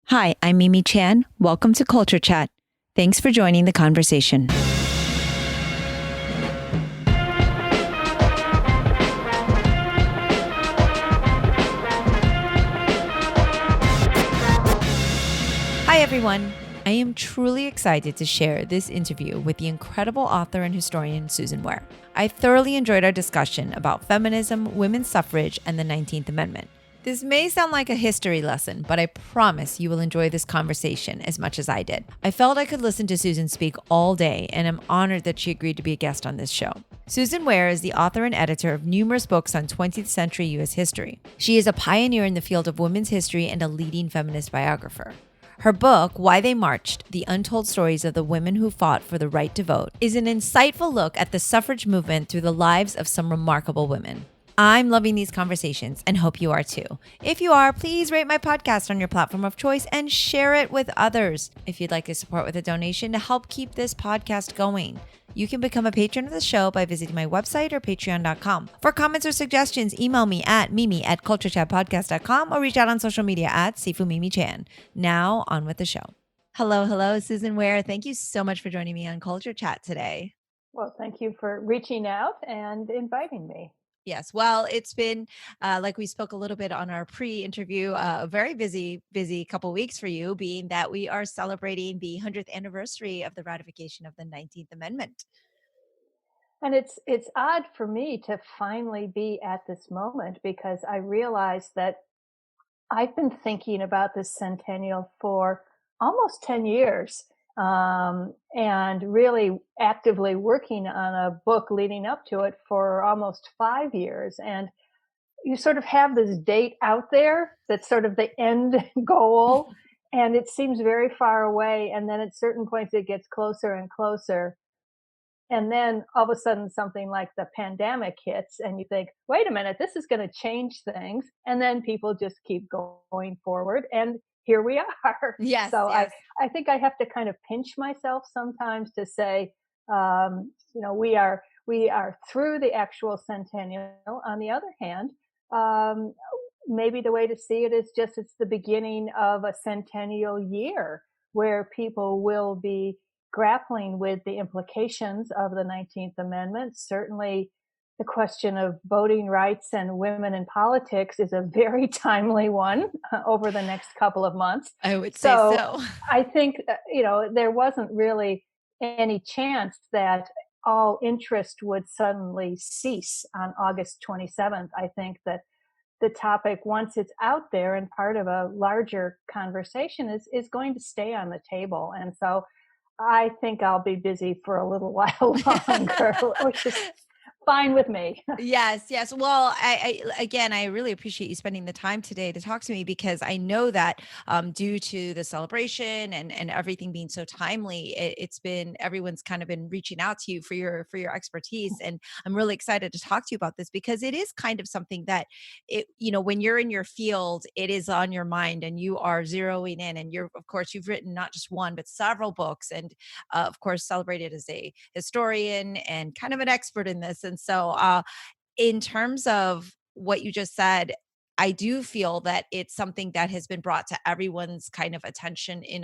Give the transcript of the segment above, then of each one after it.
Hi, I'm Mimi Chan. Welcome to Culture Chat. Thanks for joining the conversation. Hi, everyone. I am truly excited to share this interview with the incredible author and historian Susan Ware. I thoroughly enjoyed our discussion about feminism, women's suffrage, and the 19th Amendment. This may sound like a history lesson, but I promise you will enjoy this conversation as much as I did. I felt I could listen to Susan speak all day, and I'm honored that she agreed to be a guest on this show. Susan Ware is the author and editor of numerous books on 20th century U.S. history. She is a pioneer in the field of women's history and a leading feminist biographer. Her book, Why They Marched, The Untold Stories of the Women Who Fought for the Right to Vote, is an insightful look at the suffrage movement through the lives of some remarkable women. I'm loving these conversations and hope you are too. If you are, please rate my podcast on your platform of choice and share it with others. If you'd like to support with a donation to help keep this podcast going, you can become a patron of the show by visiting my website or patreon.com. For comments or suggestions, email me at mimi@culturechatpodcast.com or reach out on social media at SifuMimiChan. Now, on with the show. Hello, Susan Ware. Thank you so much for joining me on Culture Chat today. Well, thank you for reaching out and inviting me. Yes. Well, it's been, like we spoke a little bit on our pre-interview, a very busy couple weeks for you, being that we are celebrating the 100th anniversary of the ratification of the 19th Amendment. And it's odd for me to finally be at this moment because I realize that I've been thinking about this centennial for almost 10 years, and really actively working on a book leading up to it for almost 5 years. And you sort of have this date out there that's sort of the end goal, and it seems very far away. And then at certain points, it gets closer and closer. And then all of a sudden, something like the pandemic hits, and you think, wait a minute, this is going to change things. And then people just keep going forward. And here we are. Yes, So yes. I think I have to kind of pinch myself sometimes to say, we are through the actual centennial. On the other hand, um, maybe the way to see it is just it's the beginning of a centennial year where people will be grappling with the implications of the 19th Amendment. Certainly, the question of voting rights and women in politics is a very timely one over the next couple of months. I would say So so. I think, there wasn't really any chance that all interest would suddenly cease on August 27th. I think that the topic, once it's out there and part of a larger conversation, is going to stay on the table. And so I think I'll be busy for a little while longer, which is fine with me. Yes, yes. Well, again, I really appreciate you spending the time today to talk to me because I know that due to the celebration and everything being so timely, it's been everyone's kind of been reaching out to you for your expertise, and I'm really excited to talk to you about this because it is kind of something that when you're in your field, it is on your mind and you are zeroing in, and you're of course you've written not just one but several books, and of course celebrated as a historian and kind of an expert in this, and so. In terms of what you just said, I do feel that it's something that has been brought to everyone's kind of attention in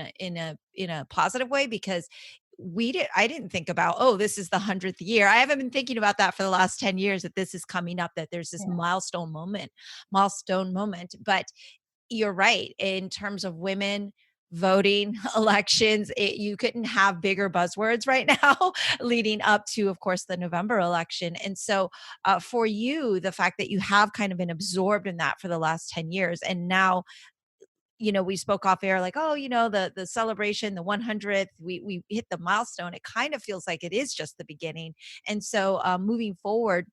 a positive way because I didn't think about, oh, this is the 100th year. I haven't been thinking about that for the last 10 years, that this is coming up, that there's this Yeah. milestone moment. But you're right. In terms of women voting, elections, you couldn't have bigger buzzwords right now leading up to, of course, the November election. And so for you, the fact that you have kind of been absorbed in that for the last 10 years, and now, we spoke off air like, oh, the celebration, the 100th, we hit the milestone. It kind of feels like it is just the beginning. And so moving forward,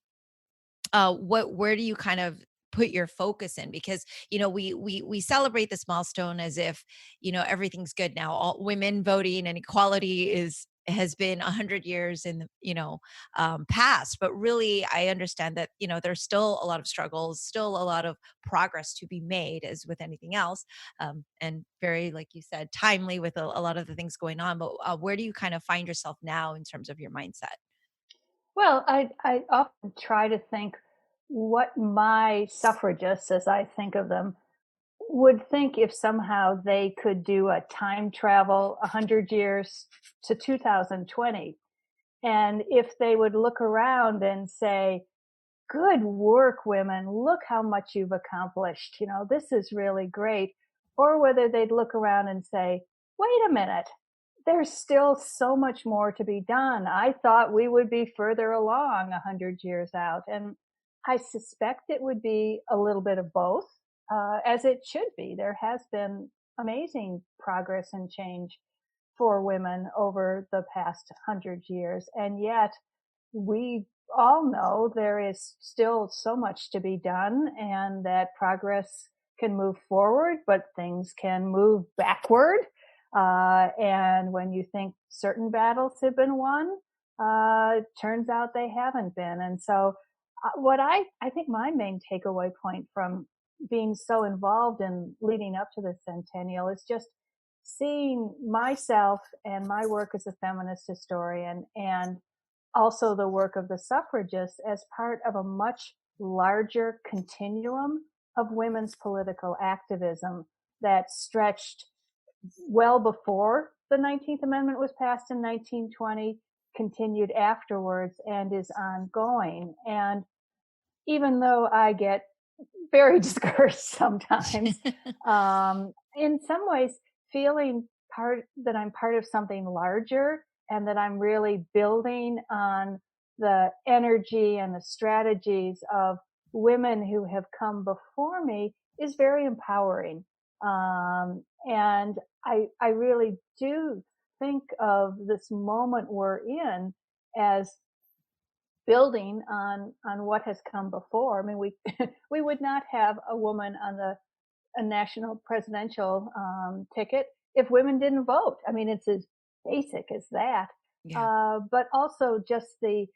where do you kind of put your focus in? Because we celebrate this milestone as if everything's good now, all women voting and equality has been 100 years in the past, but really I understand that there's still a lot of struggles, still a lot of progress to be made, as with anything else, and very, like you said, timely with a lot of the things going on. But where do you kind of find yourself now in terms of your mindset? Well, I often try to think what my suffragists, as I think of them, would think if somehow they could do a time travel 100 years to 2020, and if they would look around and say, good work, women, look how much you've accomplished, this is really great, or whether they'd look around and say, wait a minute, there's still so much more to be done. I thought we would be further along 100 years out. And I suspect it would be a little bit of both, as it should be. There has been amazing progress and change for women over the past 100 years. And yet we all know there is still so much to be done, and that progress can move forward, but things can move backward. And when you think certain battles have been won, turns out they haven't been. And so, what I think my main takeaway point from being so involved in leading up to the centennial is just seeing myself and my work as a feminist historian, and also the work of the suffragists, as part of a much larger continuum of women's political activism that stretched well before the 19th Amendment was passed in 1920, continued afterwards, and is ongoing. And even though I get very discouraged sometimes, in some ways, feeling that I'm part of something larger, and that I'm really building on the energy and the strategies of women who have come before me is very empowering. And I really do think of this moment we're in as building on what has come before. I mean, we we would not have a woman on a national presidential ticket if women didn't vote. I mean, it's as basic as that. Yeah. But also just the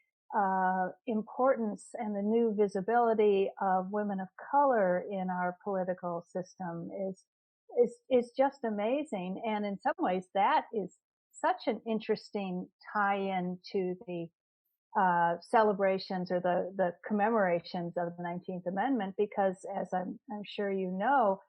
importance and the new visibility of women of color in our political system is just amazing. And in some ways, that is such an interesting tie-in to the celebrations or the commemorations of the 19th Amendment, because as I'm sure you know,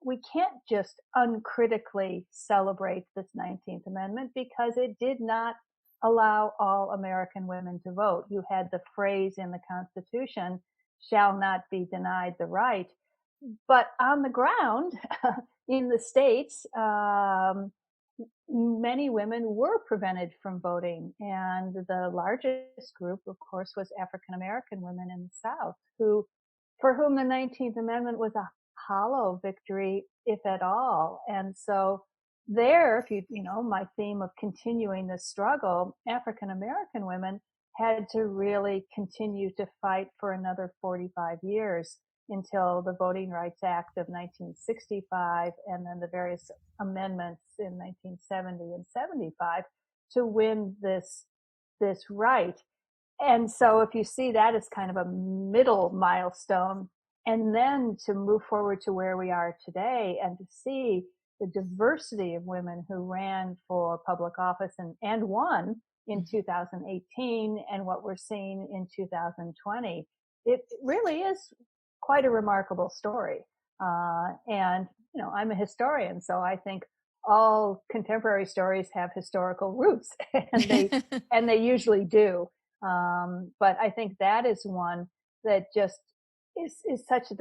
we can't just uncritically celebrate this 19th Amendment because it did not allow all American women to vote. You had the phrase in the Constitution, shall not be denied the right. But on the ground, in the states, many women were prevented from voting. And the largest group, of course, was African American women in the South, for whom the 19th Amendment was a hollow victory, if at all. And so there, if my theme of continuing the struggle, African American women had to really continue to fight for another 45 years until the Voting Rights Act of 1965, and then the various amendments in 1970 and 75 to win this right. And so if you see that as kind of a middle milestone, and then to move forward to where we are today, and to see the diversity of women who ran for public office and won in 2018, and what we're seeing in 2020, it really is quite a remarkable story. And I'm a historian, so I think all contemporary stories have historical roots, and they usually do. But I think that is one that just is such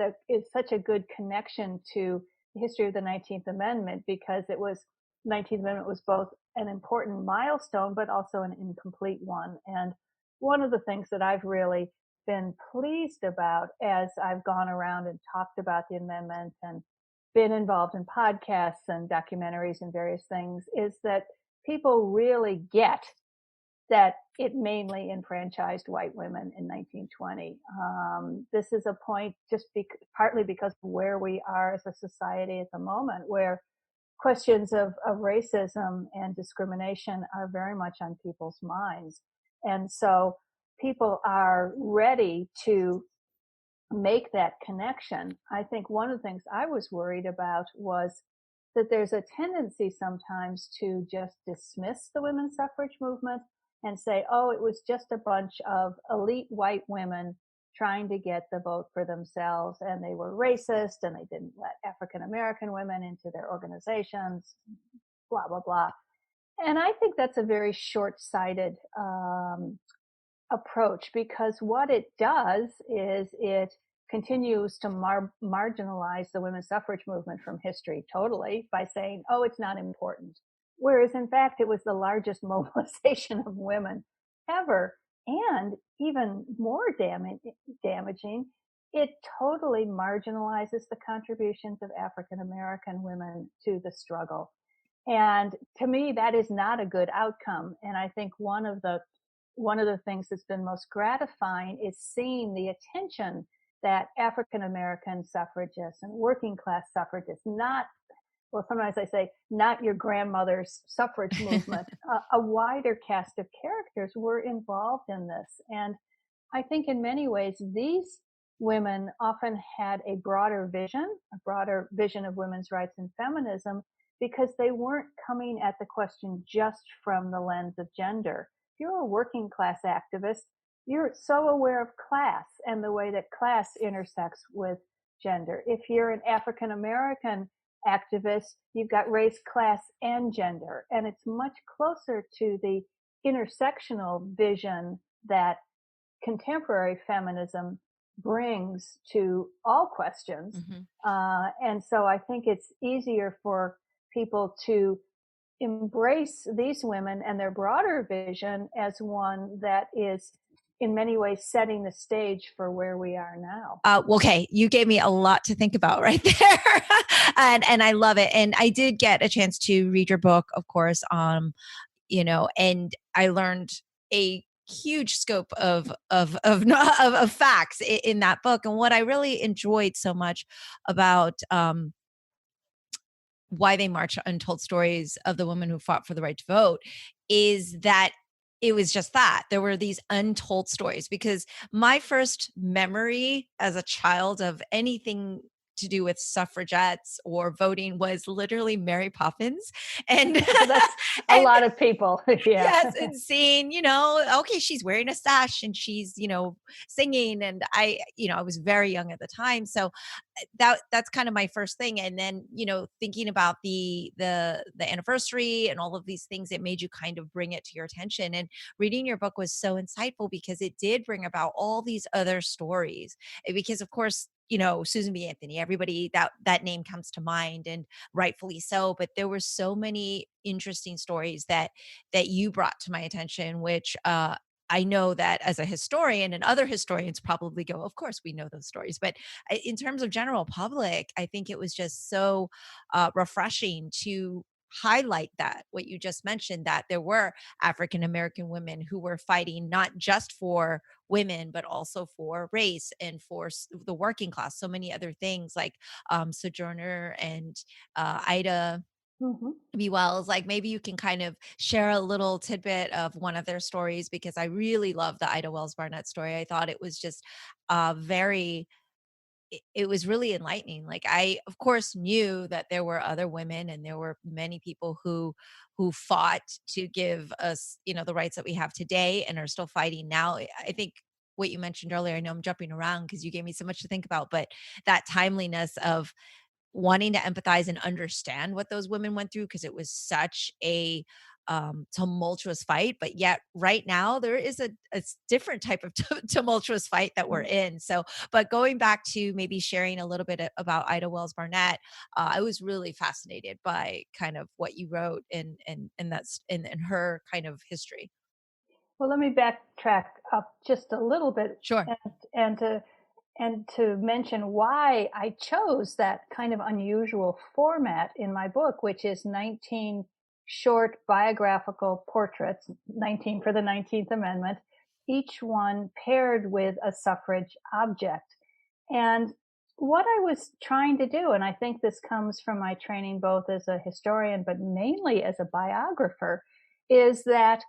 a good connection to the history of the 19th Amendment, because 19th Amendment was both an important milestone, but also an incomplete one. And one of the things that I've really been pleased about as I've gone around and talked about the amendment and been involved in podcasts and documentaries and various things is that people really get that it mainly enfranchised white women in 1920. This is a point partly because of where we are as a society at the moment, where questions of racism and discrimination are very much on people's minds. And so people are ready to make that connection. I think one of the things I was worried about was that there's a tendency sometimes to just dismiss the women's suffrage movement and say, oh, it was just a bunch of elite white women trying to get the vote for themselves, and they were racist, and they didn't let African American women into their organizations, blah blah blah. And I think that's a very short-sighted approach, because what it does is it continues to marginalize the women's suffrage movement from history totally by saying, oh, it's not important. Whereas in fact, it was the largest mobilization of women ever. And even more damaging, it totally marginalizes the contributions of African American women to the struggle. And to me, that is not a good outcome. And I think one of the things that's been most gratifying is seeing the attention that African American suffragists and working class suffragists, not, well, sometimes I say, not your grandmother's suffrage movement, a wider cast of characters were involved in this. And I think in many ways, these women often had a broader vision of women's rights and feminism, because they weren't coming at the question just from the lens of gender. If you're a working class activist, you're so aware of class and the way that class intersects with gender. If you're an African American activist, you've got race, class, and gender. And it's much closer to the intersectional vision that contemporary feminism brings to all questions. And so I think it's easier for people to embrace these women and their broader vision as one that is in many ways setting the stage for where we are now. Okay, you gave me a lot to think about right there, and I love it. And I did get a chance to read your book, of course, and I learned a huge scope of facts in that book. And what I really enjoyed so much about why they march untold stories of the women who fought for the right to vote is that it was just that there were these untold stories. Because my first memory as a child of anything to do with suffragettes or voting was literally Mary Poppins, and That's a and lot of people. Yeah. yes, and seeing, okay, she's wearing a sash and she's, singing. And I was very young at the time. So that's kind of my first thing. And then, thinking about the anniversary and all of these things, it made you kind of bring it to your attention. And reading your book was so insightful because it did bring about all these other stories. Because of course, Susan B. Anthony, everybody that name comes to mind, and rightfully so. But there were so many interesting stories that you brought to my attention, which I know that as a historian, and other historians probably go, of course, we know those stories. But in terms of general public, I think it was just so refreshing to highlight that what you just mentioned, that there were African American women who were fighting not just for women, but also for race and for the working class, so many other things like Sojourner and Ida Mm-hmm. B. Wells. Like, maybe you can kind of share a little tidbit of one of their stories, because I really love the Ida Wells Barnett story. I thought it was just very it was really enlightening. Like, I of course knew that there were other women and there were many people who fought to give us, the rights that we have today and are still fighting now. I think what you mentioned earlier, I know I'm jumping around because you gave me so much to think about, but that timeliness of wanting to empathize and understand what those women went through, because it was such a tumultuous fight. But yet right now there is a different type of tumultuous fight that we're in. So, but going back to maybe sharing a little bit about Ida Wells Barnett, I was really fascinated by kind of what you wrote and that's in her kind of history. Well, let me backtrack up just a little bit, Sure. and to mention why I chose that kind of unusual format in my book, which is 19 short biographical portraits, 19 for the 19th Amendment, each one paired with a suffrage object. And what I was trying to do, and I think this comes from my training both as a historian, but mainly as a biographer, is that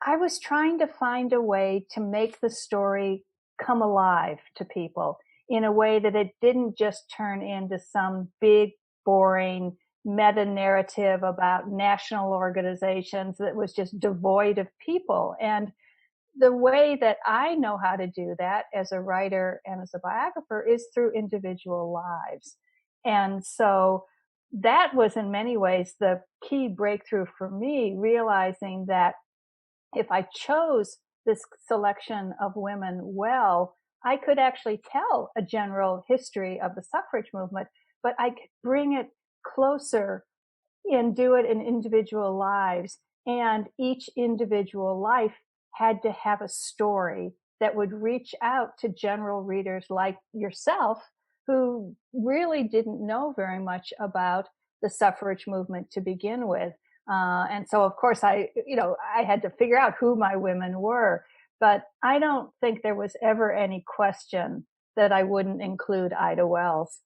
I was trying to find a way to make the story come alive to people in a way that it didn't just turn into some big, boring meta narrative about national organizations that was just devoid of people. And the way that I know how to do that as a writer and as a biographer is through individual lives. And so that was in many ways the key breakthrough for me, realizing that if I chose this selection of women well, I could actually tell a general history of the suffrage movement, but I could bring it closer and do it in individual lives. And each individual life had to have a story that would reach out to general readers like yourself, who really didn't know very much about the suffrage movement to begin with. And so, of course, I had to figure out who my women were. But I don't think there was ever any question that I wouldn't include Ida Wells,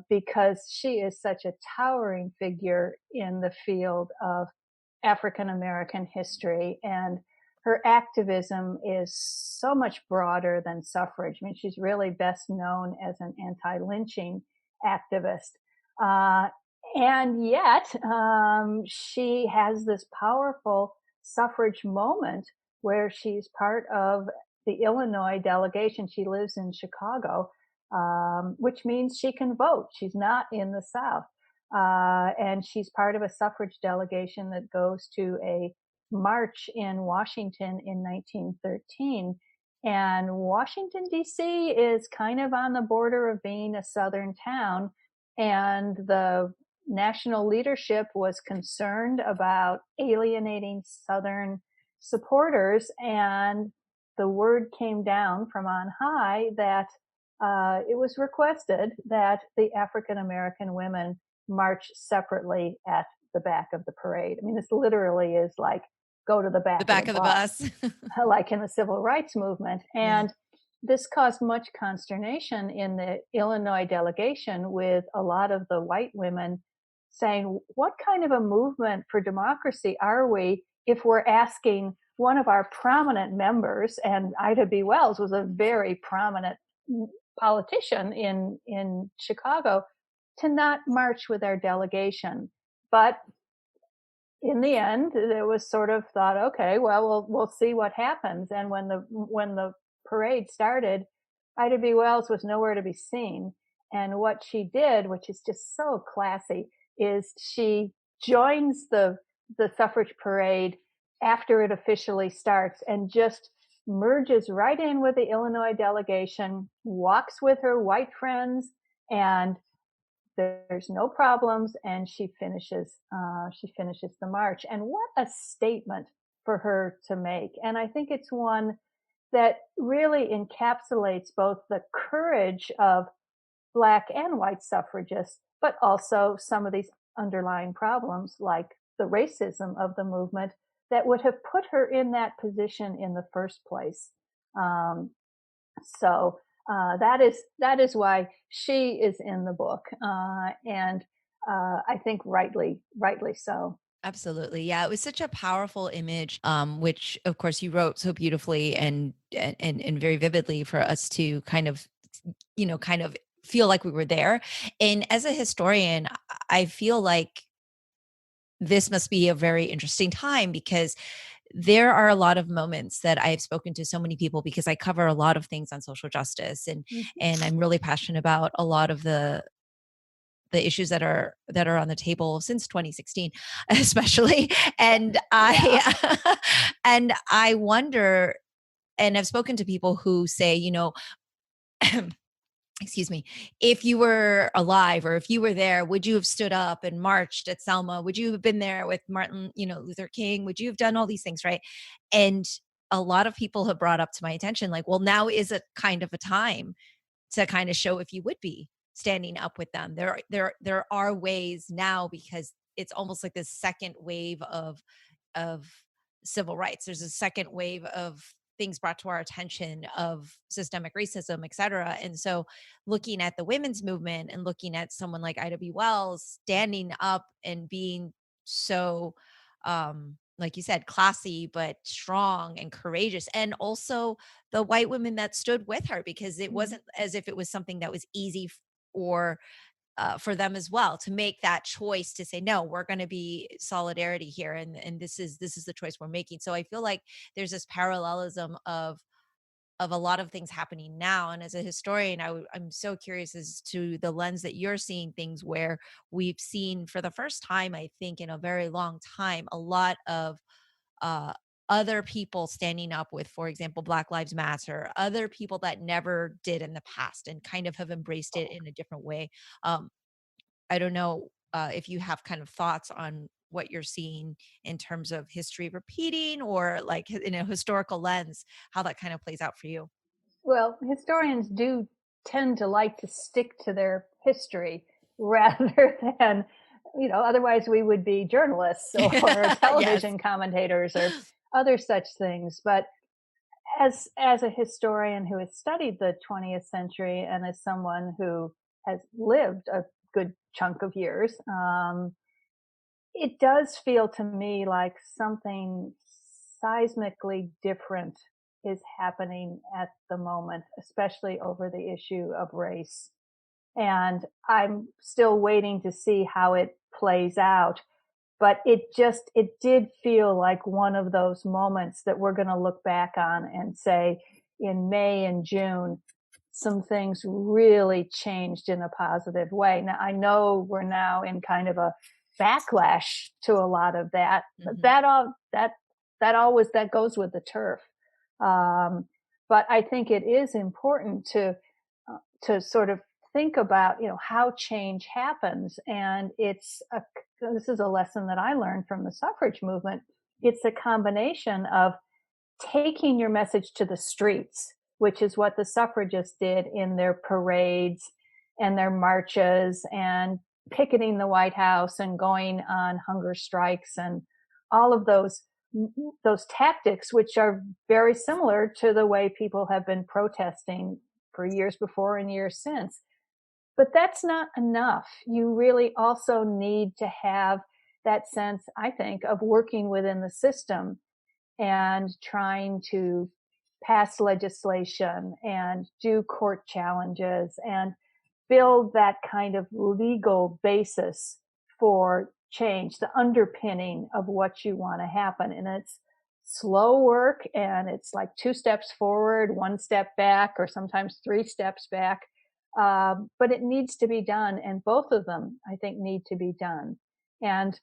because she is such a towering figure in the field of African American history. And her activism is so much broader than suffrage. I mean, she's really best known as an anti lynching activist. Uh, and yet, she has this powerful suffrage moment where she's part of the Illinois delegation. She lives in Chicago, which means she can vote. She's not in the South. And she's part of a suffrage delegation that goes to a march in Washington in 1913. And Washington, D.C. is kind of on the border of being a Southern town. And the national leadership was concerned about alienating Southern supporters. And the word came down from on high that it was requested that the African American women march separately at the back of the parade. I mean, this literally is like go to the The back of the back of the bus, bus. like in the civil rights movement. Yeah. And this caused much consternation in the Illinois delegation, with a lot of the white women saying, what kind of a movement for democracy are we if we're asking one of our prominent members, and Ida B. Wells was a very prominent politician in Chicago, to not march with our delegation. But in the end, it was sort of thought, okay, well, we'll see what happens. And when the parade started, Ida B. Wells was nowhere to be seen. And what she did, which is just so classy, is she joins the suffrage parade after it officially starts and just merges right in with the Illinois delegation, walks with her white friends, and there's no problems, and she finishes the march. And what a statement for her to make. And I think it's one that really encapsulates both the courage of black and white suffragists, but also some of these underlying problems like the racism of the movement that would have put her in that position in the first place. Um, so that is why she is in the book, and I think rightly so. Absolutely. Yeah, it was such a powerful image, which of course you wrote so beautifully and very vividly for us to kind of, kind of feel like we were there. And as a historian, I feel like this must be a very interesting time because there are a lot of moments that I've spoken to so many people because I cover a lot of things on social justice Mhm. and I'm really passionate about a lot of the issues that are on the table since 2016 especially. And Yeah. I and I wonder, and I've spoken to people who say, excuse me, if you were alive or if you were there, would you have stood up and marched at Selma? Would you have been there with Martin, Luther King? Would you have done all these things, right? And a lot of people have brought up to my attention, like, well, now is a kind of a time to kind of show if you would be standing up with them. There are ways now because it's almost like this second wave of civil rights. There's a second wave of things brought to our attention of systemic racism, et cetera. And so looking at the women's movement and looking at someone like Ida B. Wells standing up and being so like you said, classy but strong and courageous, and also the white women that stood with her because it Mhm. wasn't as if it was something that was easy or for them as well, to make that choice to say no, we're going to be solidarity here, and this is the choice we're making. So I feel like there's this parallelism of a lot of things happening now. And as a historian, I'm so curious as to the lens that you're seeing things, where we've seen for the first time, I think, in a very long time, a lot of uh, other people standing up with, for example, Black Lives Matter, other people that never did in the past and kind of have embraced it in a different way. Um, I don't know if you have kind of thoughts on what you're seeing in terms of history repeating, or like in a historical lens, how that kind of plays out for you. Well, historians do tend to like to stick to their history rather than, otherwise we would be journalists or Yes. television commentators or other such things. But as a historian who has studied the 20th century and as someone who has lived a good chunk of years, it does feel to me like something seismically different is happening at the moment, especially over the issue of race. And I'm still waiting to see how it plays out. But it did feel like one of those moments that we're going to look back on and say in May and June, some things really changed in a positive way. Now, I know we're now in kind of a backlash to a lot of that, but Mhm. that always, that goes with the turf. Um, but I think it is important to sort of think about, how change happens. And this is a lesson that I learned from the suffrage movement. It's a combination of taking your message to the streets, which is what the suffragists did in their parades and their marches and picketing the White House and going on hunger strikes and all of those tactics, which are very similar to the way people have been protesting for years before and years since. But that's not enough. You really also need to have that sense, I think, of working within the system and trying to pass legislation and do court challenges and build that kind of legal basis for change, the underpinning of what you want to happen. And it's slow work, and it's like two steps forward, one step back, or sometimes three steps back. But it needs to be done. And both of them, I think, need to be done. And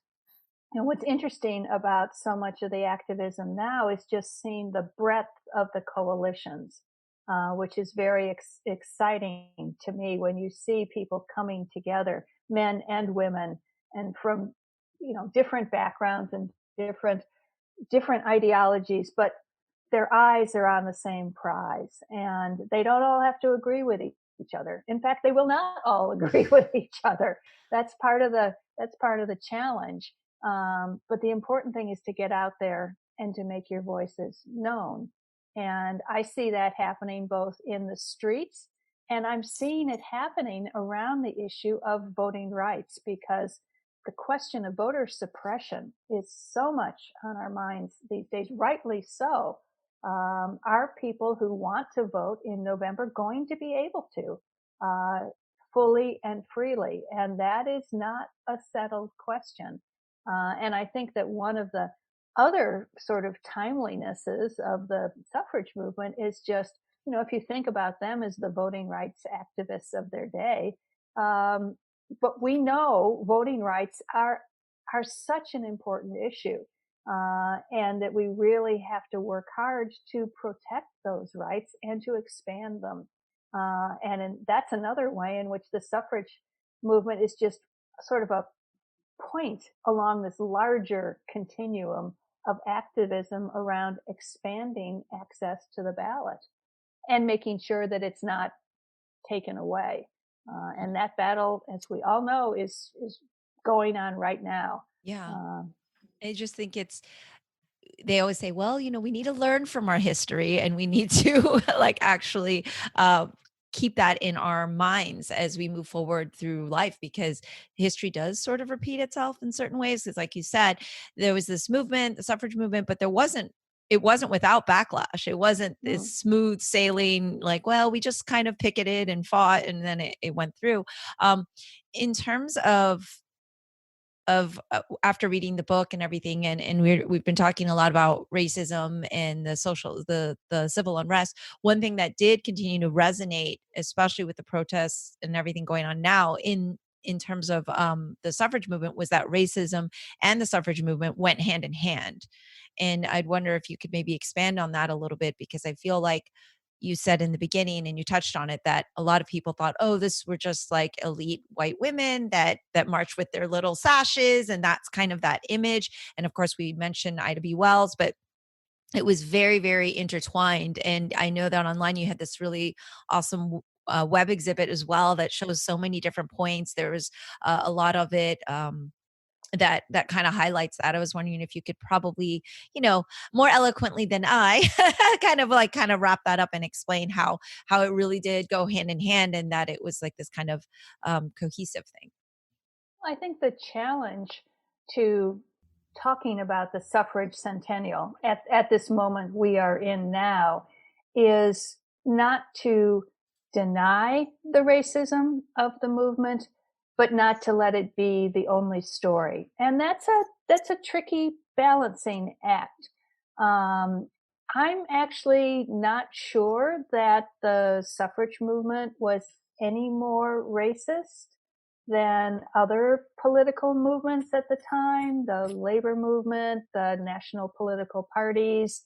what's interesting about so much of the activism now is just seeing the breadth of the coalitions, which is very exciting to me when you see people coming together, men and women, and from different backgrounds and different ideologies, but their eyes are on the same prize, and they don't all have to agree with each other. In fact, they will not all agree with each other. That's part of the challenge. But the important thing is to get out there and to make your voices known. And I see that happening both in the streets, and I'm seeing it happening around the issue of voting rights, because the question of voter suppression is so much on our minds these days, rightly so. Are people who want to vote in November going to be able to fully and freely? And that is not a settled question. And I think that one of the other sort of timelinesses of the suffrage movement is just, if you think about them as the voting rights activists of their day, um, but we know voting rights are such an important issue, and that we really have to work hard to protect those rights and to expand them. That's another way in which the suffrage movement is just sort of a point along this larger continuum of activism around expanding access to the ballot and making sure that it's not taken away. And that battle, as we all know, is going on right now. Yeah. Uh, I just think they always say, well, we need to learn from our history, and we need to like actually uh, keep that in our minds as we move forward through life, because history does sort of repeat itself in certain ways. Because, like you said, there was this movement, the suffrage movement, but there wasn't it wasn't without backlash. It wasn't this Mm. smooth sailing, like, well, we just kind of picketed and fought and then it went through. Um, in terms of after reading the book and everything, and we've been talking a lot about racism and the civil unrest. One thing that did continue to resonate, especially with the protests and everything going on now in terms of the suffrage movement, was that racism and the suffrage movement went hand in hand. And I'd wonder if you could maybe expand on that a little bit, because I feel like you said in the beginning, and you touched on it, that a lot of people thought, oh, this were just like elite white women that march with their little sashes, and that's kind of that image. And of course, we mentioned Ida B. Wells, but it was very, very intertwined. And I know that online you had this really awesome web exhibit as well that shows so many different points. There was a lot of it. That kind of highlights that. I was wondering if you could probably, more eloquently than I, kind of wrap that up and explain how it really did go hand in hand, and that it was like this kind of cohesive thing. I think the challenge to talking about the suffrage centennial at this moment we are in now is not to deny the racism of the movement, but not to let it be the only story. And that's a tricky balancing act. Um, I'm actually not sure that the suffrage movement was any more racist than other political movements at the time, the labor movement, the national political parties,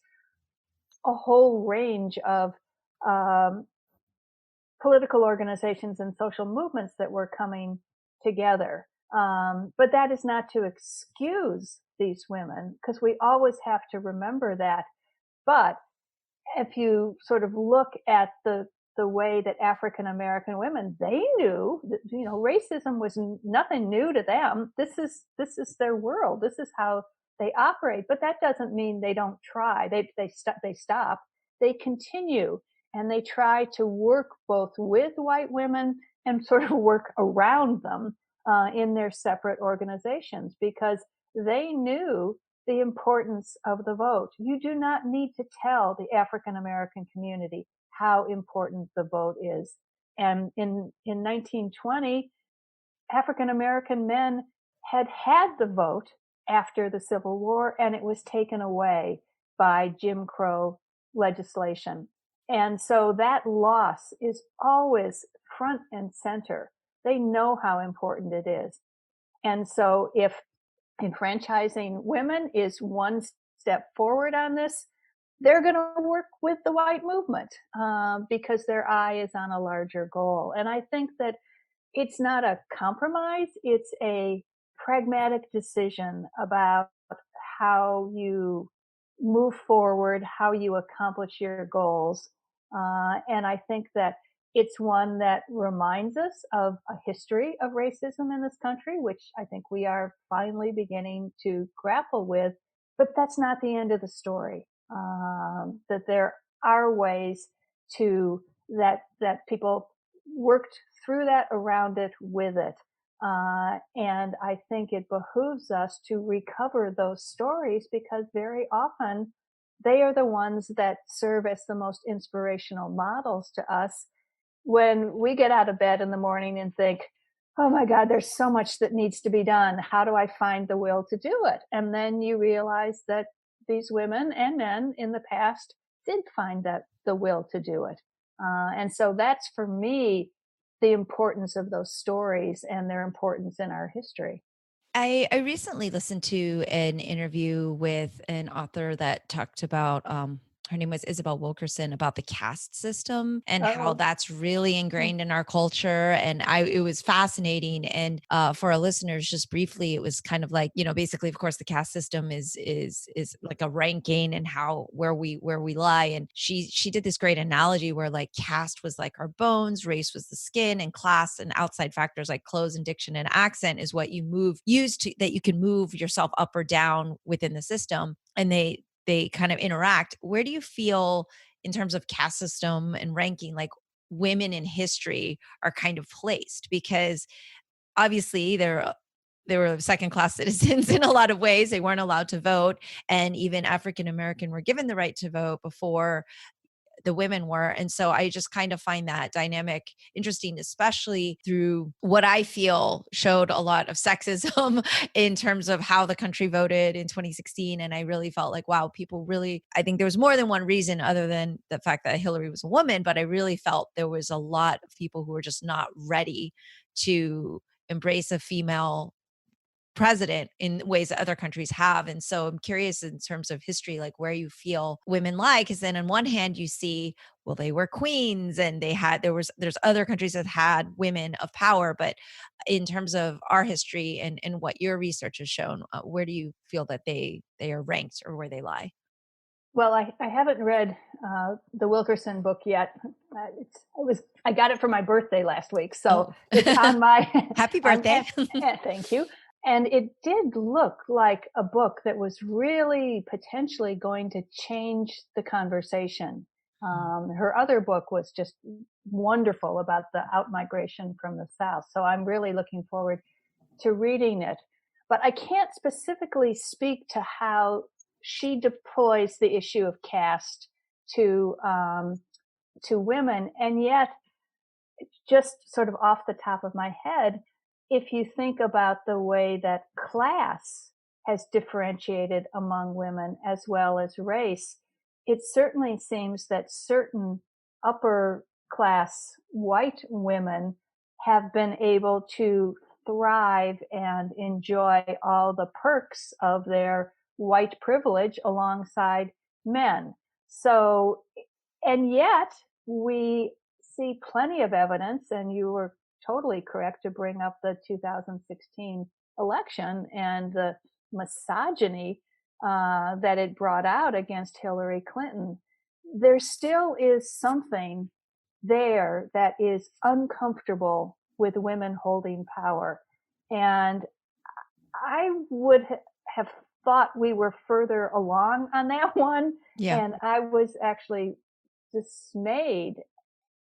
a whole range of um, political organizations and social movements that were coming together. But that is not to excuse these women, because we always have to remember that. But if you sort of look at the way that African American women, they knew that, racism was nothing new to them. This is their world. This is how they operate. But that doesn't mean they don't try. They stop. They continue, and they try to work both with white women and sort of work around them in their separate organizations, because they knew the importance of the vote. You do not need to tell the African American community how important the vote is. And in 1920, African American men had the vote after the Civil War, and it was taken away by Jim Crow legislation. And so that loss is always front and center. They know how important it is. And so if enfranchising women is one step forward on this, they're going to work with the white movement because their eye is on a larger goal. And I think that it's not a compromise, it's a pragmatic decision about how you move forward, how you accomplish your goals. And I think that it's one that reminds us of a history of racism in this country, which I think we are finally beginning to grapple with. But that's not the end of the story. That there are ways to that people worked through that, around it, with it. And I think it behooves us to recover those stories, because very often they are the ones that serve as the most inspirational models to us when we get out of bed in the morning and think, oh my God, there's so much that needs to be done. How do I find the will to do it? And then you realize that these women and men in the past did find that the will to do it. And so that's, for me, the importance of those stories and their importance in our history. I recently listened to an interview with an author that talked about her name was Isabel Wilkerson, about the caste system and how Oh, that's really mm, ingrained in our culture. And it was fascinating. And for our listeners, just briefly, it was kind of like, basically, of course, the caste system is like a ranking and how where we lie. And she did this great analogy where like caste was like our bones, race was the skin, and class and outside factors like clothes and diction and accent is what you use to that you can move yourself up or down within the system. And they kind of interact. Where do you feel in terms of caste system and ranking, like women in history are kind of placed? Because obviously they're they were second-class citizens in a lot of ways. They weren't allowed to vote, and even African American were given the right to vote before the women were. And so I just kind of find that dynamic interesting, especially through what I feel showed a lot of sexism in terms of how the country voted in 2016. And I really felt like, wow, people really, I think there was more than one reason other than the fact that Hillary was a woman, but I really felt there was a lot of people who were just not ready to embrace a female president in ways that other countries have. And so I'm curious in terms of history, like where you feel women lie, because then on one hand you see, well, they were queens and there's other countries that had women of power, but in terms of our history and what your research has shown, where do you feel that they are ranked or where they lie? Well, I haven't read the Wilkerson book yet. I got it for my birthday last week, so Oh, it's on my happy birthday. thank you. And it did look like a book that was really potentially going to change the conversation. Her other book was just wonderful about the outmigration from the South. So I'm really looking forward to reading it. But I can't specifically speak to how she deploys the issue of caste to women, and yet, just sort of off the top of my head, if you think about the way that class has differentiated among women as well as race, it certainly seems that certain upper class white women have been able to thrive and enjoy all the perks of their white privilege alongside men. So, and yet we see plenty of evidence, and you were totally correct to bring up the 2016 election and the misogyny that it brought out against Hillary Clinton. There still is something there that is uncomfortable with women holding power. And I would have thought we were further along on that one. Yeah. And I was actually dismayed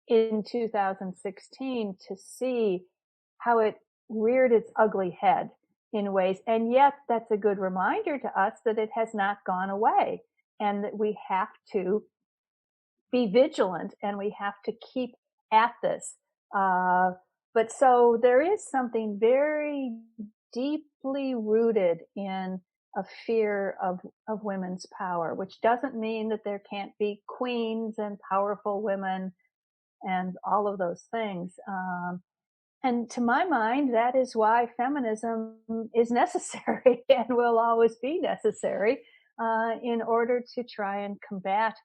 in 2016 to see how it reared its ugly head in ways. And yet that's a good reminder to us that it has not gone away and that we have to be vigilant and we have to keep at this. But so there is something very deeply rooted in a fear of women's power, which doesn't mean that there can't be queens and powerful women and all of those things. And to my mind, that is why feminism is necessary and will always be necessary in order to try and combat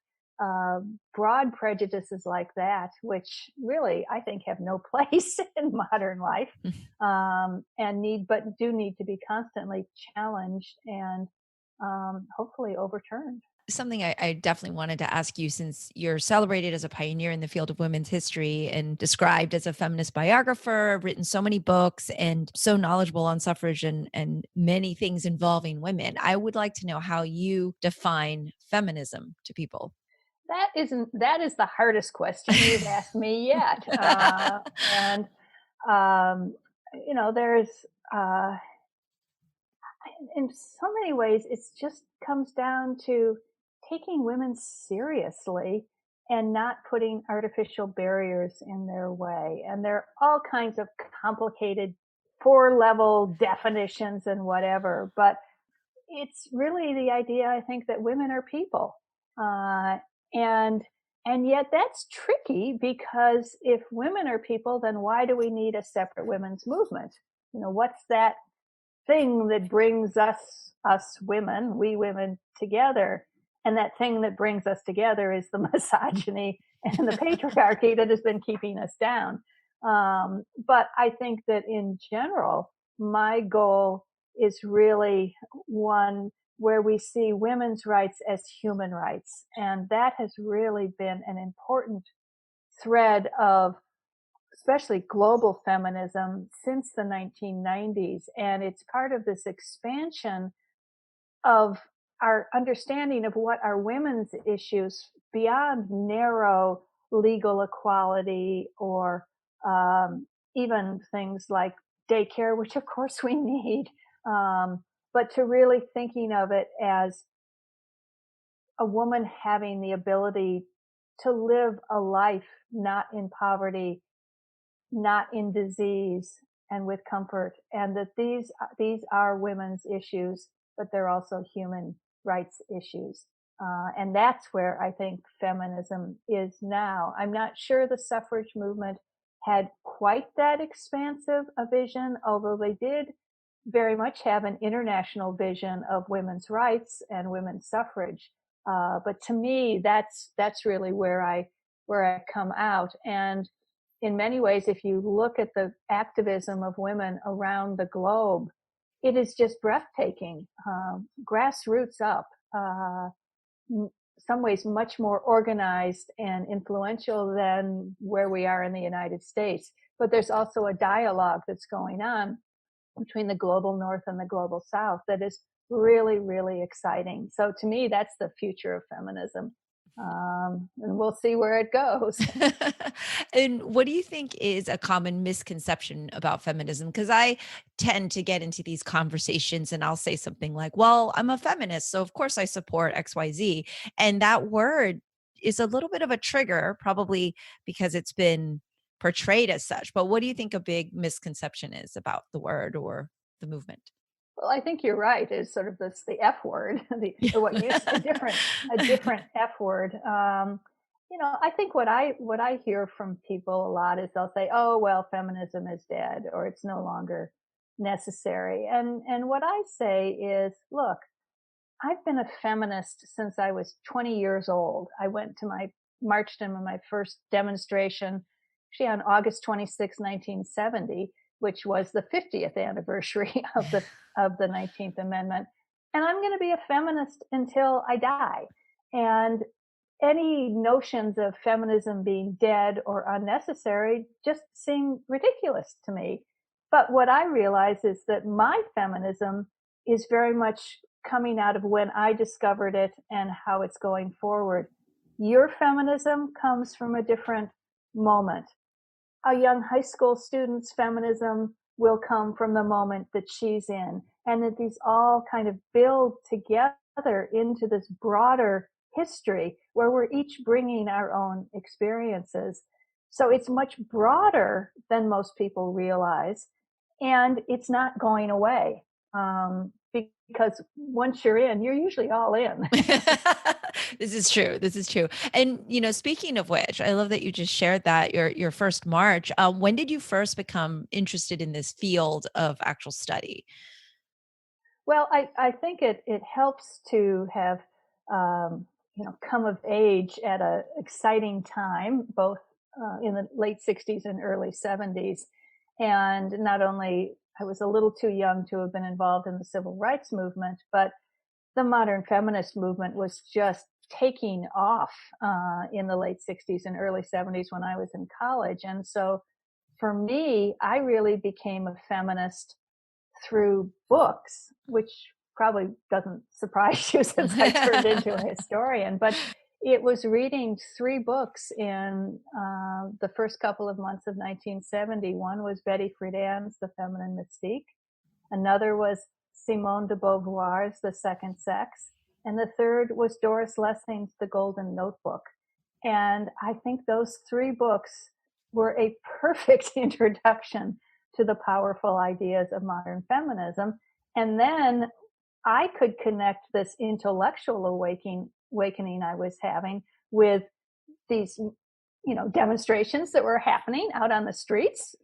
broad prejudices like that, which really I think have no place in modern life, but do need to be constantly challenged and hopefully overturned. Something I definitely wanted to ask you, since you're celebrated as a pioneer in the field of women's history and described as a feminist biographer, written so many books, and so knowledgeable on suffrage and many things involving women. I would like to know how you define feminism to people. That is the hardest question you've asked me yet. And there's uh, in so many ways, it just comes down to taking women seriously and not putting artificial barriers in their way. And there are all kinds of complicated 4-level definitions and whatever, but it's really the idea, I think, that women are people. Uh, and and yet that's tricky, because if women are people, then why do we need a separate women's movement? What's that thing that brings us women, we women, together? And that thing that brings us together is the misogyny and the patriarchy that has been keeping us down. But I think that in general, my goal is really one where we see women's rights as human rights. And that has really been an important thread of especially global feminism since the 1990s. And it's part of this expansion of our understanding of what are women's issues beyond narrow legal equality or even things like daycare, which of course we need, but to really thinking of it as a woman having the ability to live a life not in poverty, not in disease, and with comfort, and that these are women's issues, but they're also human rights issues. And that's where I think feminism is now. I'm not sure the suffrage movement had quite that expansive a vision, although they did very much have an international vision of women's rights and women's suffrage. But to me, that's really where I come out. And in many ways, if you look at the activism of women around the globe, it is just breathtaking, grassroots up, some ways much more organized and influential than where we are in the United States. But there's also a dialogue that's going on between the global north and the global south that is really, really exciting. So to me, that's the future of feminism. And we'll see where it goes. And what do you think is a common misconception about feminism? Because I tend to get into these conversations and I'll say something like, well, I'm a feminist, so of course I support XYZ. And that word is a little bit of a trigger, probably because it's been portrayed as such. But what do you think a big misconception is about the word or the movement? Well, I think you're right. It's sort of this the F word, or what you a different F word. I think what I hear from people a lot is they'll say, "Oh, well, feminism is dead, or it's no longer necessary." And what I say is, look, I've been a feminist since I was 20 years old. I marched in my first demonstration, actually on August 26, 1970, which was the 50th anniversary of the 19th Amendment. And I'm going to be a feminist until I die. And any notions of feminism being dead or unnecessary just seem ridiculous to me. But what I realize is that my feminism is very much coming out of when I discovered it and how it's going forward. Your feminism comes from a different moment. A young high school student's feminism will come from the moment that she's in, and that these all kind of build together into this broader history where we're each bringing our own experiences. So it's much broader than most people realize, and it's not going away. Because once you're in, you're usually all in. This is true. This is true. And speaking of which, I love that you just shared that your first march. When did you first become interested in this field of actual study? Well, I think it helps to have come of age at a exciting time, both in the late 60s and early 70s. And not only I was a little too young to have been involved in the civil rights movement, but the modern feminist movement was just taking off in the late 60s and early 70s when I was in college. And so for me, I really became a feminist through books, which probably doesn't surprise you since I turned into a historian. But it was reading three books in the first couple of months of 1970. One was Betty Friedan's The Feminine Mystique. Another was Simone de Beauvoir's The Second Sex. And the third was Doris Lessing's The Golden Notebook. And I think those three books were a perfect introduction to the powerful ideas of modern feminism. And then I could connect this intellectual awakening I was having with these, demonstrations that were happening out on the streets,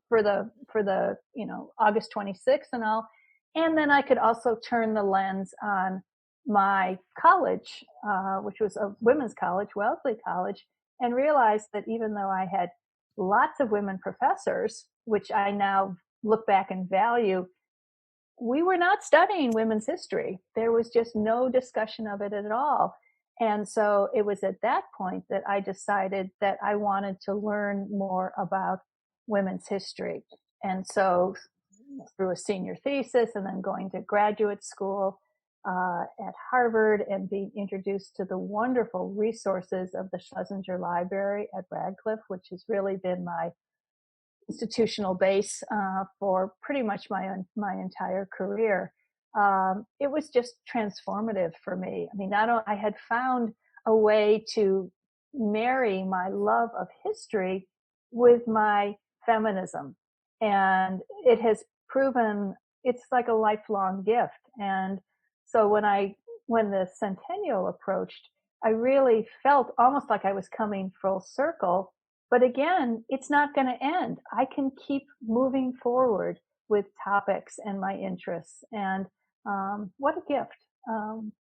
for the August 26th and all. And then I could also turn the lens on my college, which was a women's college, Wellesley College, and realize that even though I had lots of women professors, which I now look back and value, we were not studying women's history. There was just no discussion of it at all. And so it was at that point that I decided that I wanted to learn more about women's history. And so through a senior thesis and then going to graduate school at Harvard and being introduced to the wonderful resources of the Schlesinger Library at Radcliffe, which has really been my institutional base for pretty much my entire career. It was just transformative for me. I mean, not only I had found a way to marry my love of history with my feminism, and it has proven it's like a lifelong gift. And so when the Centennial approached, I really felt almost like I was coming full circle. But again, it's not going to end. I can keep moving forward with topics and my interests. And what a gift.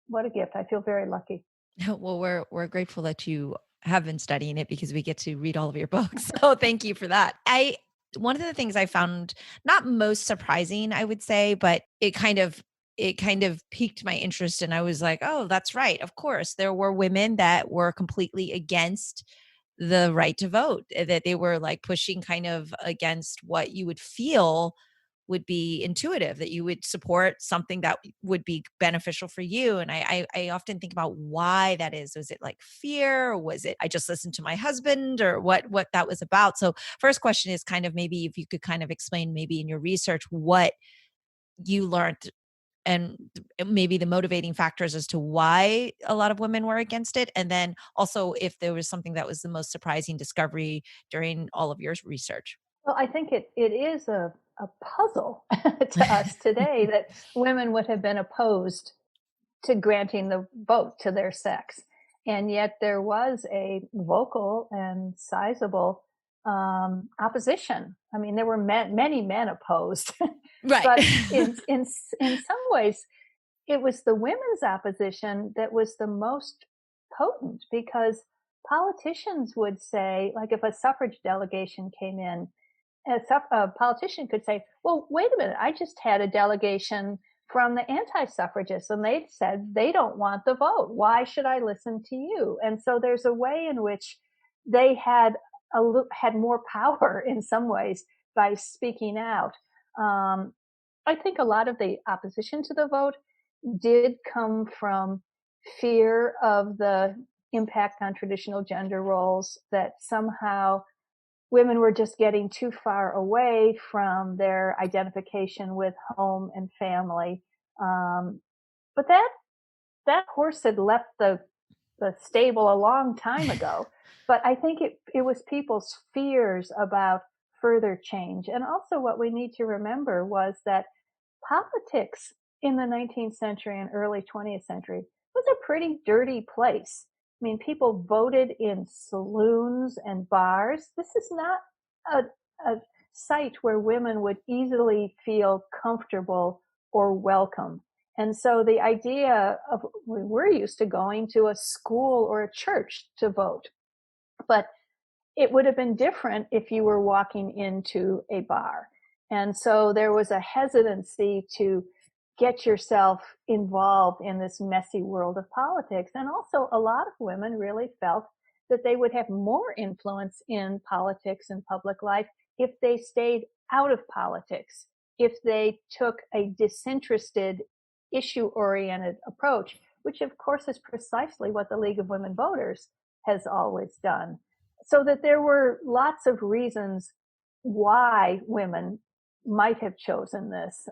What a gift. I feel very lucky. Well, we're grateful that you have been studying it because we get to read all of your books. So thank you for that. I One of the things I found not most surprising, I would say, but it kind of piqued my interest and I was like, "Oh, that's right. Of course, there were women that were completely against the right to vote, that they were like pushing kind of against what you would feel would be intuitive, that you would support something that would be beneficial for you." And I often think about why that is. Was it like fear, or was it I just listened to my husband, or what that was about? So first question is kind of maybe if you could kind of explain maybe in your research what you learned and maybe the motivating factors as to why a lot of women were against it. And then also if there was something that was the most surprising discovery during all of your research. Well, I think it is a puzzle to us today that women would have been opposed to granting the vote to their sex. And yet there was a vocal and sizable opposition. I mean, there were many men opposed, Right. but in some ways, it was the women's opposition that was the most potent because politicians would say, like if a suffrage delegation came in, a politician could say, well, wait a minute, I just had a delegation from the anti-suffragists and they said they don't want the vote. Why should I listen to you? And so there's a way in which they had more power in some ways by speaking out. Um, I think a lot of the opposition to the vote did come from fear of the impact on traditional gender roles, that somehow women were just getting too far away from their identification with home and family. But that horse had left the stable a long time ago. But I think it was people's fears about further change. And also what we need to remember was that politics in the 19th century and early 20th century was a pretty dirty place. I mean, people voted in saloons and bars. This is not a site where women would easily feel comfortable or welcome. And so the idea of we're used to going to a school or a church to vote, but it would have been different if you were walking into a bar. And so there was a hesitancy to get yourself involved in this messy world of politics. And also, a lot of women really felt that they would have more influence in politics and public life if they stayed out of politics, if they took a disinterested, issue oriented approach, which, of course, is precisely what the League of Women Voters has always done. So that there were lots of reasons why women might have chosen this.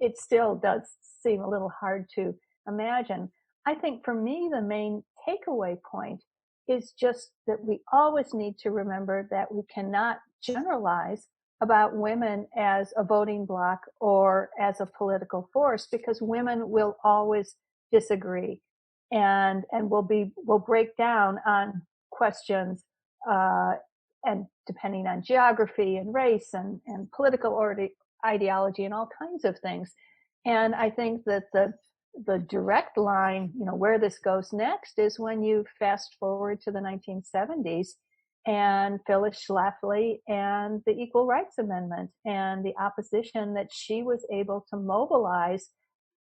It still does seem a little hard to imagine. I think for me, the main takeaway point is just that we always need to remember that we cannot generalize about women as a voting bloc or as a political force, because women will always disagree and will break down on questions, uh, and depending on geography and race and political ideology and all kinds of things. And I think that the direct line, where this goes next is when you fast forward to the 1970s and Phyllis Schlafly and the Equal Rights Amendment and the opposition that she was able to mobilize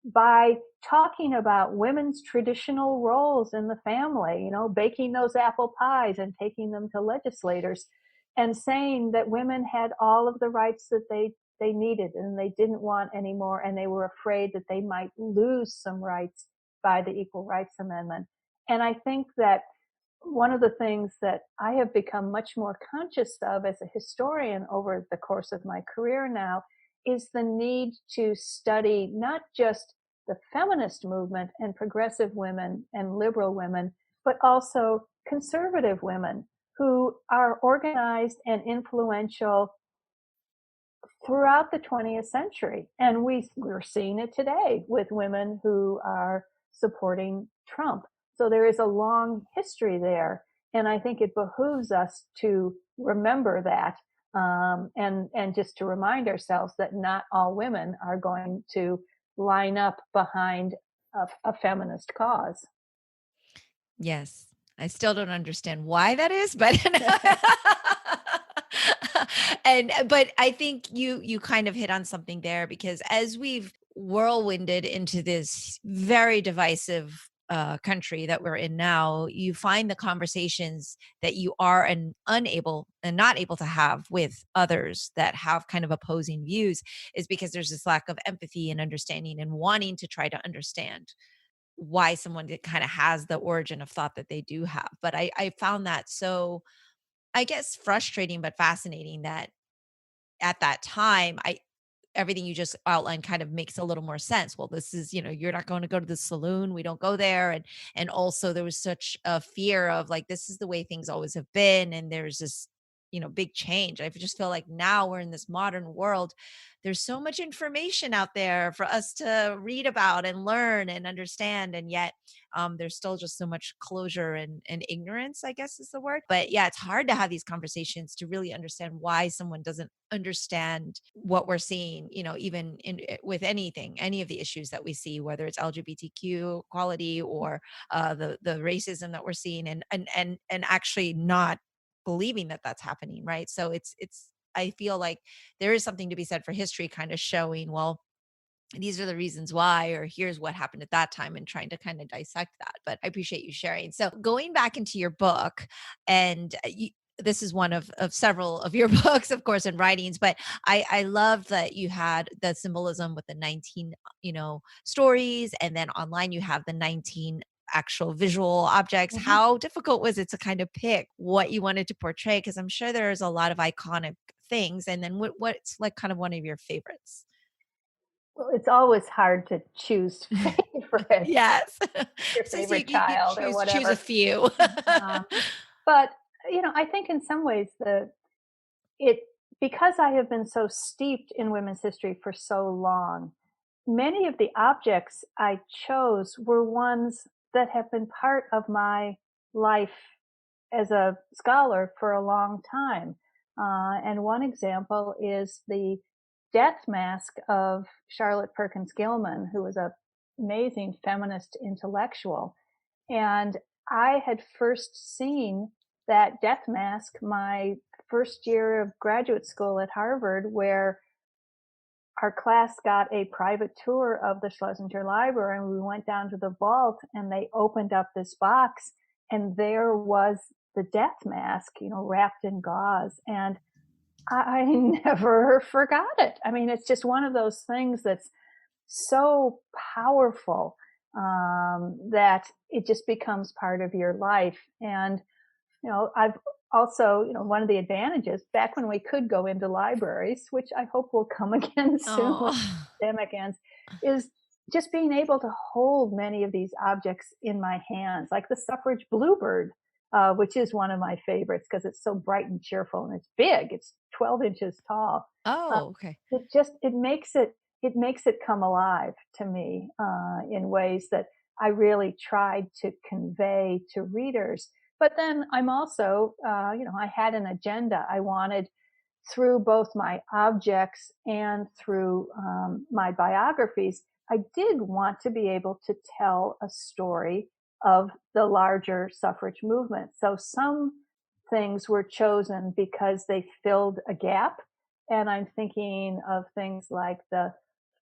by talking about women's traditional roles in the family, baking those apple pies and taking them to legislators and saying that women had all of the rights that they needed and they didn't want anymore. And they were afraid that they might lose some rights by the Equal Rights Amendment. And I think that one of the things that I have become much more conscious of as a historian over the course of my career now is the need to study not just the feminist movement and progressive women and liberal women, but also conservative women who are organized and influential throughout the 20th century. And we're seeing it today with women who are supporting Trump. So there is a long history there. And I think it behooves us to remember that, and just to remind ourselves that not all women are going to line up behind a feminist cause. Yes. I still don't understand why that is, but but I think you kind of hit on something there, because as we've whirlwinded into this very divisive country that we're in now, you find the conversations that you are unable and not able to have with others that have kind of opposing views is because there's this lack of empathy and understanding and wanting to try to understand why someone kind of has the origin of thought that they do have. But I found that so, I guess, frustrating but fascinating that at that time, I everything you just outlined kind of makes a little more sense. Well, this is, you're not going to go to the saloon. We don't go there. And also there was such a fear of like, this is the way things always have been. And there's this, big change. I just feel like now we're in this modern world. There's so much information out there for us to read about and learn and understand. And yet there's still just so much closure and ignorance, I guess is the word. But yeah, it's hard to have these conversations to really understand why someone doesn't understand what we're seeing, even with anything, any of the issues that we see, whether it's LGBTQ equality or the racism that we're seeing, and actually not believing that that's happening, right? So it's I feel like there is something to be said for history kind of showing, well, these are the reasons why, or here's what happened at that time, and trying to kind of dissect that. But I appreciate you sharing. So going back into your book, and this is one of several of your books, of course, and writings, but I love that you had the symbolism with the 19, stories, and then online you have the 19 actual visual objects. Mhm. How difficult was it to kind of pick what you wanted to portray? Because I'm sure there's a lot of iconic things. And then what's like kind of one of your favorites? Well, it's always hard to choose favorites, Yes. your So you favorite you child or choose a whatever. few. Um, but I think in some ways it because I have been so steeped in women's history for so long, many of the objects I chose were ones that have been part of my life as a scholar for a long time. And one example is the death mask of Charlotte Perkins Gilman, who was an amazing feminist intellectual. And I had first seen that death mask my first year of graduate school at Harvard, where our class got a private tour of the Schlesinger Library, and we went down to the vault and they opened up this box, and there was the death mask, wrapped in gauze. And I never forgot it. I mean, it's just one of those things that's so powerful, that it just becomes part of your life. And I've also, one of the advantages back when we could go into libraries, which I hope will come again soon when Oh. the pandemic ends, is just being able to hold many of these objects in my hands, like the Suffrage Bluebird, which is one of my favorites because it's so bright and cheerful and it's big. It's 12 inches tall. Uh, Oh, okay. it makes it come alive to me, in ways that I really tried to convey to readers. But then I'm also, I had an agenda. I wanted, through both my objects and through my biographies, I did want to be able to tell a story of the larger suffrage movement. So some things were chosen because they filled a gap. And I'm thinking of things like the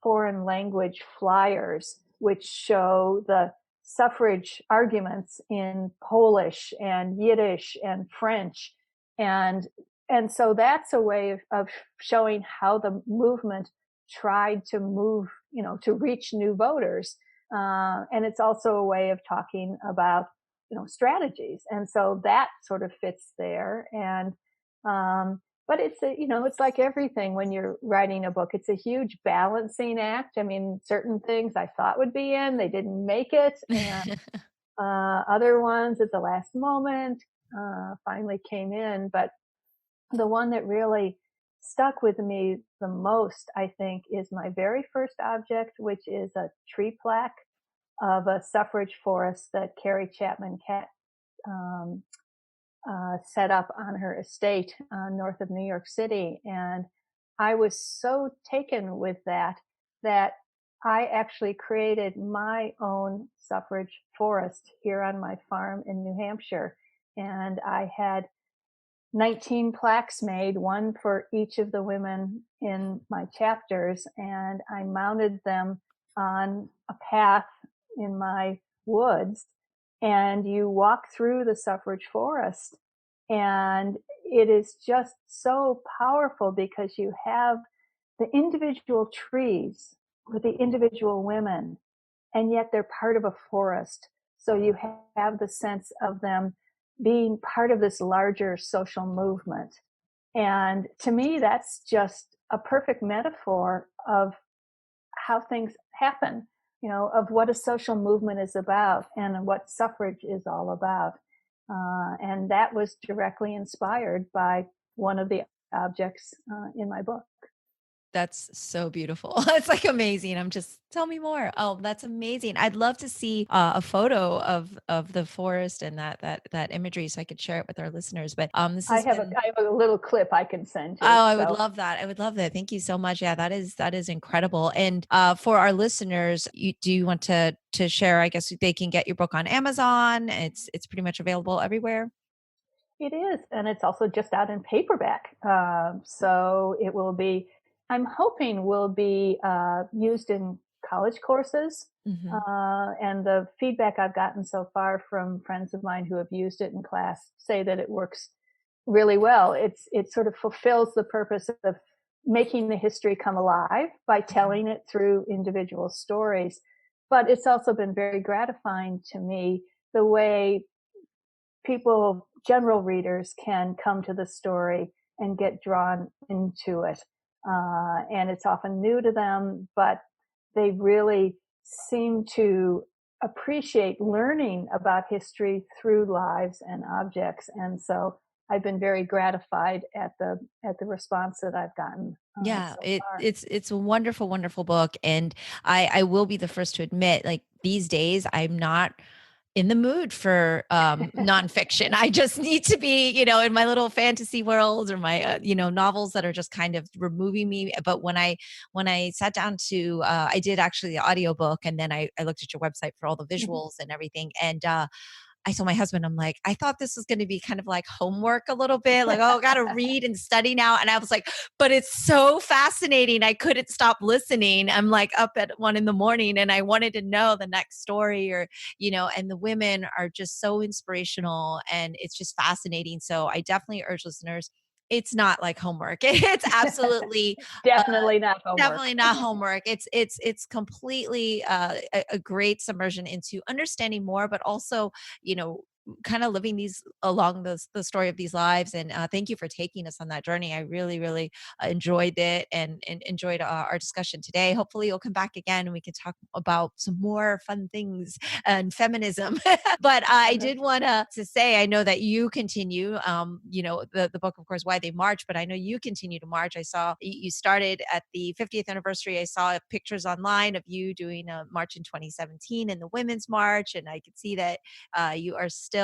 foreign language flyers, which show the suffrage arguments in Polish and Yiddish and French. And and so that's a way of showing how the movement tried to move, to reach new voters. And it's also a way of talking about strategies. And so that sort of fits there. And but it's like everything when you're writing a book. It's a huge balancing act. I mean, certain things I thought would be in, they didn't make it, and other ones at the last moment finally came in. But the one that really stuck with me the most, I think, is my very first object, which is a tree plaque of a suffrage forest that Carrie Chapman um, set up on her estate north of New York City. And I was so taken with that I actually created my own suffrage forest here on my farm in New Hampshire. And I had 19 plaques made, one for each of the women in my chapters, and I mounted them on a path in my woods. And you walk through the suffrage forest, and it is just so powerful because you have the individual trees with the individual women, and yet they're part of a forest. So you have the sense of them being part of this larger social movement. And to me, that's just a perfect metaphor of how things happen, of what a social movement is about and what suffrage is all about. And that was directly inspired by one of the objects in my book. That's so beautiful. It's like amazing. I'm just tell me more. Oh, that's amazing. I'd love to see a photo of the forest and that imagery so I could share it with our listeners. But this I has have a, been I have a little clip I can send oh, you. I would So love that. I would love that. Thank you so much. Yeah, that is incredible. And for our listeners, do you want to share? I guess they can get your book on Amazon. It's pretty much available everywhere. it is, and it's also just out in paperback. So it will be, I'm hoping, will be used in college courses. Hmm. And the feedback I've gotten so far from friends of mine who have used it in class say that it works really well. It sort of fulfills the purpose of making the history come alive by telling it through individual stories. But it's also been very gratifying to me the way people, general readers, can come to the story and get drawn into it. And it's often new to them, but they really seem to appreciate learning about history through lives and objects. And so I've been very gratified at the response that I've gotten Yeah, so it far. it's a wonderful, wonderful book. And I will be the first to admit, like these days, I'm not in the mood for nonfiction. I just need to be, in my little fantasy world or my, novels that are just kind of removing me. But when I sat down to, I did actually the audiobook, and then I looked at your website for all the visuals and everything. And I told my husband, I'm like, I thought this was going to be kind of like homework a little bit, like, oh, got to read and study now. And I was like, but it's so fascinating. I couldn't stop listening. I'm like up at 1 a.m. and I wanted to know the next story and the women are just so inspirational and it's just fascinating. So I definitely urge listeners, it's not like homework. It's absolutely uh, Definitely not homework. definitely not homework. It's completely a great submersion into understanding more, but also, you know, kind of living these along the story of these lives. And thank you for taking us on that journey. I really, really enjoyed it and enjoyed our discussion today. Hopefully, you'll come back again and we can talk about some more fun things and feminism. But I did want to say, I know that you continue, the book, of course, Why They March, but I know you continue to march. I saw you started at the 50th anniversary. I saw pictures online of you doing a march in 2017 in the Women's March, and I could see that you are still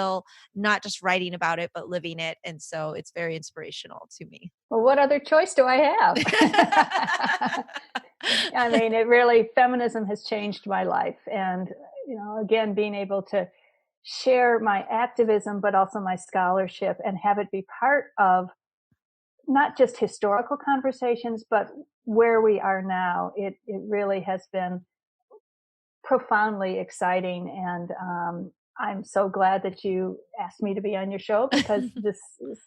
not just writing about it, but living it. And so it's very inspirational to me. Well, what other choice do I have? I mean, it really, feminism has changed my life. And, again, being able to share my activism, but also my scholarship and have it be part of not just historical conversations, but where we are now, it really has been profoundly exciting. And I'm so glad that you asked me to be on your show because this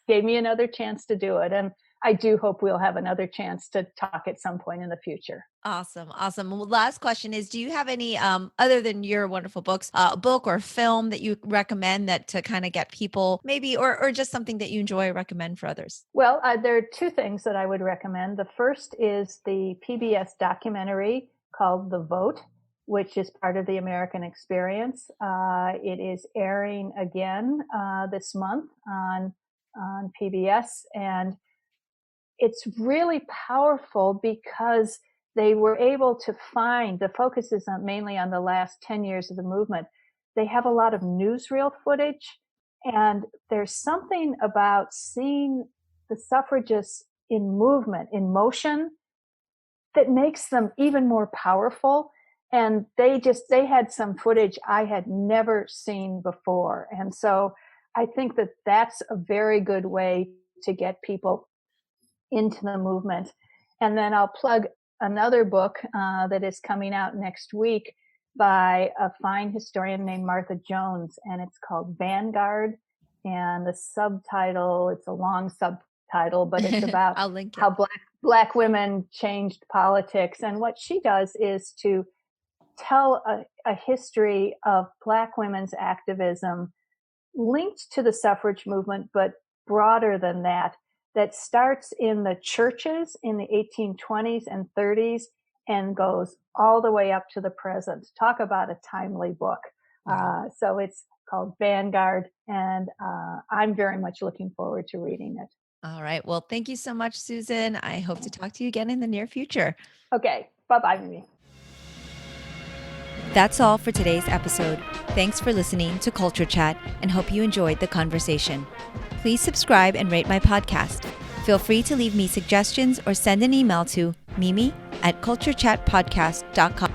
gave me another chance to do it. And I do hope we'll have another chance to talk at some point in the future. Awesome. Awesome. Well, last question is, do you have any, other than your wonderful books, a book or film that you recommend that to kind of get people maybe, or just something that you enjoy, recommend for others? Well, there are two things that I would recommend. The first is the PBS documentary called The Vote, which is part of the American Experience. It is airing again this month on PBS, and it's really powerful because they were able to find, the focus is mainly on the last 10 years of the movement. They have a lot of newsreel footage, and there's something about seeing the suffragists in movement, in motion, that makes them even more powerful. And they had some footage I had never seen before. And so I think that that's a very good way to get people into the movement. And then I'll plug another book that is coming out next week by a fine historian named Martha Jones, and it's called Vanguard. And the subtitle, it's a long subtitle, but it's about I'll link it. how black women changed politics. And what she does is to tell a history of black women's activism linked to the suffrage movement, but broader than that, that starts in the churches in the 1820s and 30s and goes all the way up to the present. Talk about a timely book. So it's called Vanguard, and I'm very much looking forward to reading it. All right. Well, thank you so much, Susan. I hope to talk to you again in the near future. Okay. Bye-bye, Mimi. That's all for today's episode. Thanks for listening to Culture Chat and hope you enjoyed the conversation. Please subscribe and rate my podcast. Feel free to leave me suggestions or send an email to mimi@culturechatpodcast.com.